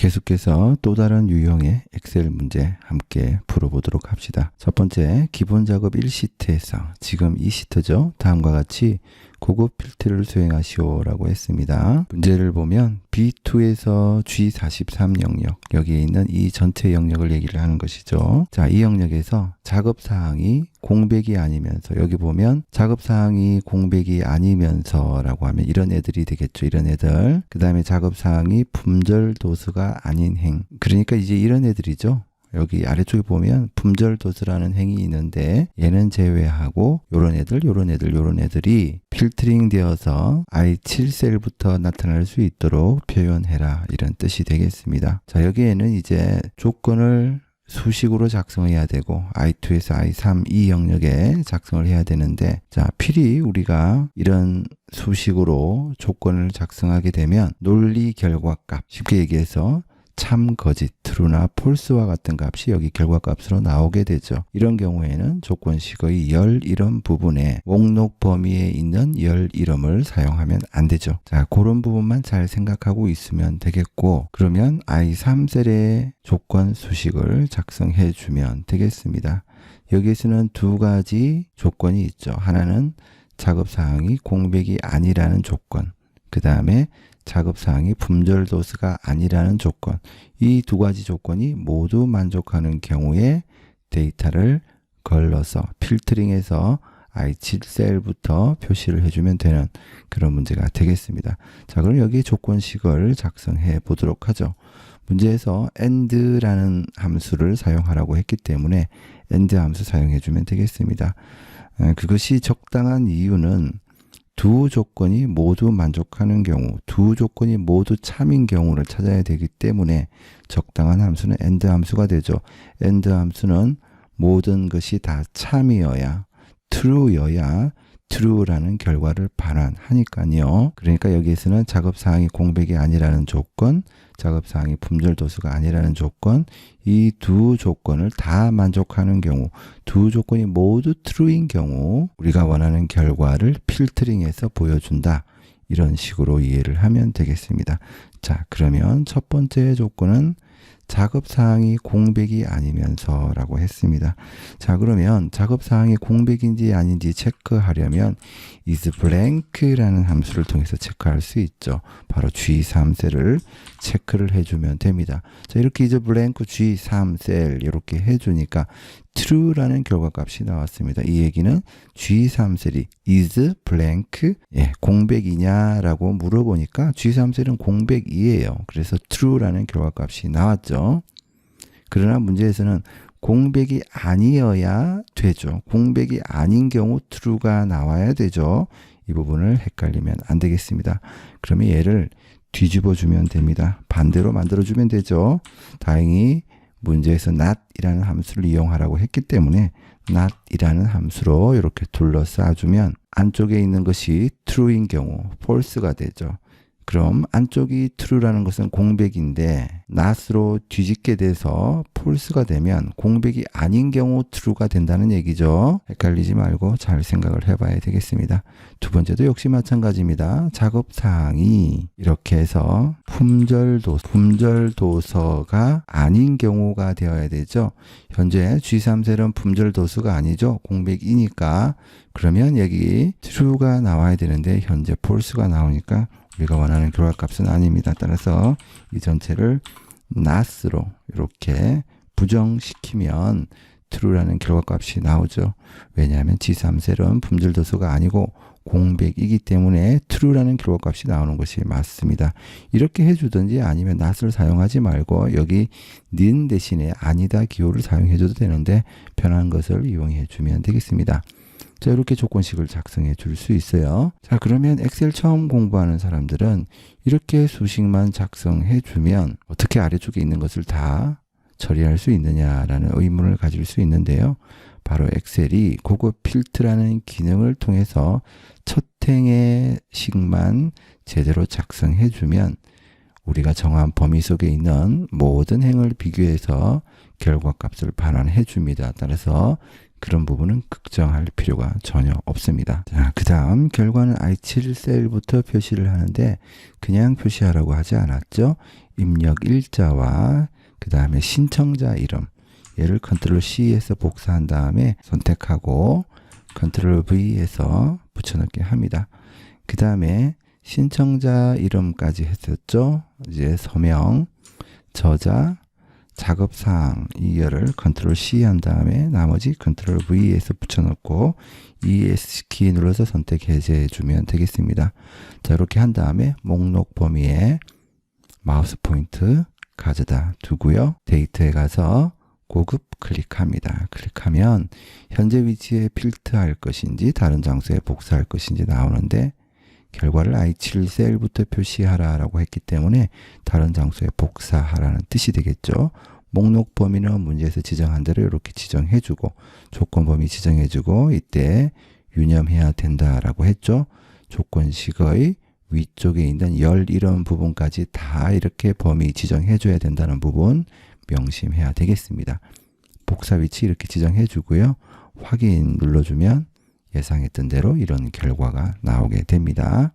계속해서 또 다른 유형의 엑셀 문제 함께 풀어보도록 합시다. 첫 번째, 기본 작업 1시트에서 지금 이 시트죠. 다음과 같이 고급 필트를 수행하시오 라고 했습니다. 문제를 보면 B2에서 G43 영역, 여기에 있는 이 전체 영역을 얘기를 하는 것이죠. 자, 이 영역에서 작업사항이 공백이 아니면서, 여기 보면 작업사항이 공백이 아니면서 라고 하면 이런 애들이 되겠죠. 이런 애들. 그 다음에 작업사항이 품절도수가 아닌 행. 그러니까 이제 이런 애들이죠. 여기 아래쪽에 보면 품절도수라는 행이 있는데 얘는 제외하고 요런 애들이 필터링 되어서 I7셀부터 나타날 수 있도록 표현해라, 이런 뜻이 되겠습니다. 자, 여기에는 이제 조건을 수식으로 작성해야 되고 I2에서 I3 이 영역에 작성을 해야 되는데, 자, 필히 우리가 이런 수식으로 조건을 작성하게 되면 논리 결과값, 쉽게 얘기해서 참, 거짓, true나 false와 같은 값이 여기 결과값으로 나오게 되죠. 이런 경우에는 조건식의 열 이름 부분에 목록 범위에 있는 열 이름을 사용하면 안 되죠. 자, 그런 부분만 잘 생각하고 있으면 되겠고, 그러면 I3셀의 조건 수식을 작성해 주면 되겠습니다. 여기에서는 두 가지 조건이 있죠. 하나는 작업사항이 공백이 아니라는 조건, 그 다음에 작업사항이 품절도수가 아니라는 조건, 이 두 가지 조건이 모두 만족하는 경우에 데이터를 걸러서 필터링해서 I7셀부터 표시를 해주면 되는 그런 문제가 되겠습니다. 자, 그럼 여기 조건식을 작성해 보도록 하죠. 문제에서 AND라는 함수를 사용하라고 했기 때문에 AND 함수 사용해 주면 되겠습니다. 그것이 적당한 이유는 두 조건이 모두 만족하는 경우, 두 조건이 모두 참인 경우를 찾아야 되기 때문에 적당한 함수는 AND 함수가 되죠. AND 함수는 모든 것이 다 참이어야, true여야 true라는 결과를 반환하니까요. 그러니까 여기에서는 작업사항이 공백이 아니라는 조건, 작업사항이 품절도수가 아니라는 조건, 이 두 조건을 다 만족하는 경우, 두 조건이 모두 true인 경우 우리가 원하는 결과를 필터링해서 보여준다, 이런 식으로 이해를 하면 되겠습니다. 자, 그러면 첫 번째 조건은 작업사항이 공백이 아니면서 라고 했습니다. 자, 그러면 작업사항이 공백인지 아닌지 체크하려면 is blank라는 함수를 통해서 체크할 수 있죠. 바로 G3셀을 체크를 해주면 됩니다. 자, 이렇게 is blank G3셀 이렇게 해주니까 true라는 결과값이 나왔습니다. 이 얘기는 G3셀이 is blank, 공백이냐라고 물어보니까 G3셀은 공백이에요. 그래서 true라는 결과값이 나왔죠. 그러나 문제에서는 공백이 아니어야 되죠. 공백이 아닌 경우 true가 나와야 되죠. 이 부분을 헷갈리면 안 되겠습니다. 그러면 얘를 뒤집어 주면 됩니다. 반대로 만들어 주면 되죠. 다행히 문제에서 not이라는 함수를 이용하라고 했기 때문에 not이라는 함수로 이렇게 둘러싸주면 안쪽에 있는 것이 true인 경우 false가 되죠. 그럼 안쪽이 true라는 것은 공백인데 not으로 뒤집게 돼서 false가 되면 공백이 아닌 경우 true가 된다는 얘기죠. 헷갈리지 말고 잘 생각을 해봐야 되겠습니다. 두 번째도 역시 마찬가지입니다. 작업사항이 이렇게 해서 품절도서가 아닌 경우가 되어야 되죠. 현재 G3셀은 품절도수가 아니죠. 공백이니까. 그러면 여기 true가 나와야 되는데 현재 false가 나오니까 우리가 원하는 결과값은 아닙니다. 따라서 이 전체를 not으로 이렇게 부정시키면 true라는 결과값이 나오죠. 왜냐하면 G3셀은 품절도수가 아니고 공백이기 때문에 true라는 결과값이 나오는 것이 맞습니다. 이렇게 해주든지 아니면 not을 사용하지 말고 여기 는 대신에 아니다 기호를 사용해줘도 되는데 편한 것을 이용해 주면 되겠습니다. 자, 이렇게 조건식을 작성해 줄 수 있어요. 자, 그러면 엑셀 처음 공부하는 사람들은 이렇게 수식만 작성해 주면 어떻게 아래쪽에 있는 것을 다 처리할 수 있느냐라는 의문을 가질 수 있는데요. 바로 엑셀이 고급 필트라는 기능을 통해서 첫 행의 식만 제대로 작성해 주면 우리가 정한 범위 속에 있는 모든 행을 비교해서 결과값을 반환해 줍니다. 따라서 그런 부분은 걱정할 필요가 전혀 없습니다. 자, 그 다음 결과는 I7 셀부터 표시를 하는데 그냥 표시하라고 하지 않았죠. 입력 일자와 그 다음에 신청자 이름, 얘를 컨트롤 C에서 복사한 다음에 선택하고 컨트롤 V에서 붙여넣기 합니다. 그 다음에 신청자 이름까지 했었죠. 이제 서명, 저자, 작업사항 이열을 컨트롤 C 한 다음에 나머지 컨트롤 V에서 붙여넣고 ESC 눌러서 선택 해제해 주면 되겠습니다. 자, 이렇게 한 다음에 목록 범위에 마우스 포인트 가져다 두고요. 데이터에 가서 고급 클릭합니다. 클릭하면 현재 위치에 필터할 것인지 다른 장소에 복사할 것인지 나오는데 결과를 I7 셀부터 표시하라 라고 했기 때문에 다른 장소에 복사하라는 뜻이 되겠죠. 목록 범위는 문제에서 지정한 대로 이렇게 지정해주고 조건 범위 지정해주고 이때 유념해야 된다라고 했죠. 조건식의 위쪽에 있는 열 이런 부분까지 다 이렇게 범위 지정해줘야 된다는 부분 명심해야 되겠습니다. 복사 위치 이렇게 지정해주고요. 확인 눌러주면 예상했던 대로 이런 결과가 나오게 됩니다.